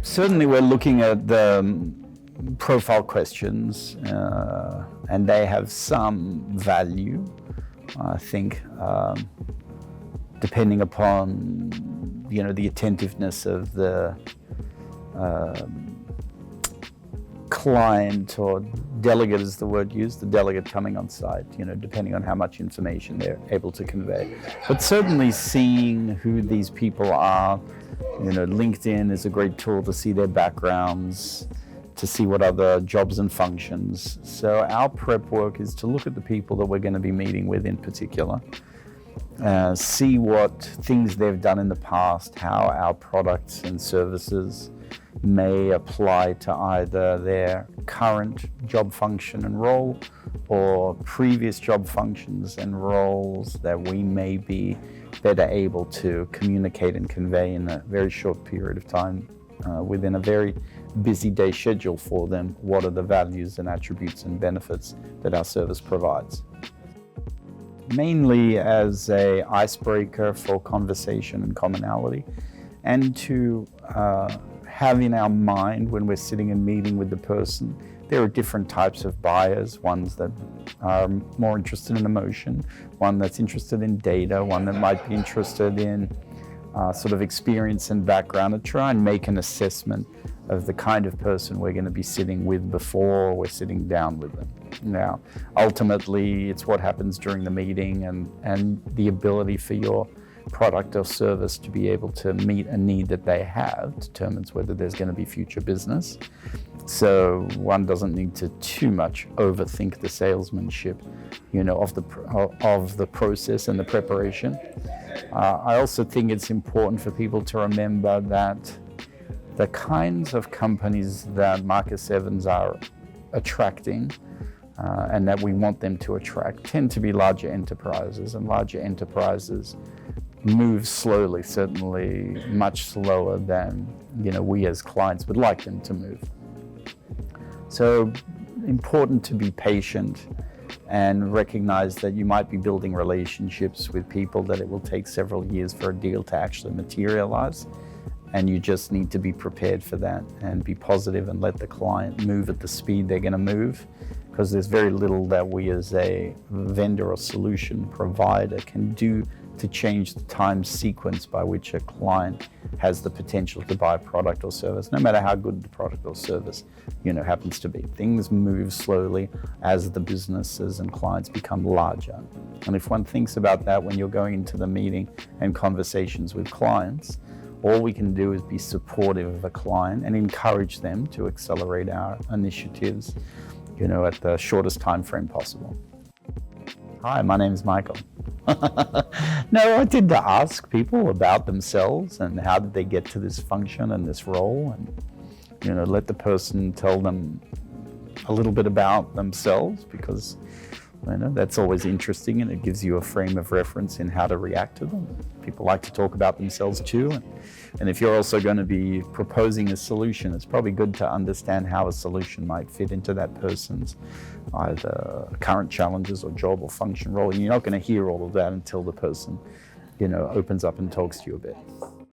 Certainly we're looking at the profile questions, and they have some value, I think, depending upon the attentiveness of the client or delegate is the word used, the delegate coming on site, depending on how much information they're able to convey. But certainly seeing who these people are, LinkedIn is a great tool to see their backgrounds, to see what other jobs and functions. So our prep work is to look at the people that we're going to be meeting with in particular, see what things they've done in the past, how our products and services may apply to either their current job function and role or previous job functions and roles that we may be better able to communicate and convey in a very short period of time within a very busy day schedule for them. What are the values and attributes and benefits that our service provides? Mainly as an icebreaker for conversation and commonality, and to have in our mind when we're sitting and meeting with the person, there are different types of buyers, ones that are more interested in emotion, one that's interested in data, one that might be interested in sort of experience and background, and try and make an assessment of the kind of person we're going to be sitting with before we're sitting down with them. Now, ultimately, it's what happens during the meeting and the ability for your product or service to be able to meet a need that they have determines whether there's going to be future business. So one doesn't need to too much overthink the salesmanship, of the process and the preparation. I also think it's important for people to remember that the kinds of companies that Marcus Evans are attracting and that we want them to attract tend to be larger enterprises, and larger enterprises move slowly, certainly much slower than we as clients would like them to move. So important to be patient and recognize that you might be building relationships with people that it will take several years for a deal to actually materialize, and you just need to be prepared for that and be positive and let the client move at the speed they're going to move, because there's very little that we as a vendor or solution provider can do to change the time sequence by which a client has the potential to buy a product or service, no matter how good the product or service happens to be. Things move slowly as the businesses and clients become larger. And if one thinks about that when you're going into the meeting and conversations with clients, all we can do is be supportive of a client and encourage them to accelerate our initiatives, at the shortest time frame possible. Hi, my name is Michael. No, I tend to ask people about themselves and how did they get to this function and this role, and let the person tell them a little bit about themselves, because that's always interesting and it gives you a frame of reference in how to react to them. People like to talk about themselves too, and if you're also going to be proposing a solution, it's probably good to understand how a solution might fit into that person's either current challenges or job or function role. And you're not going to hear all of that until the person opens up and talks to you a bit.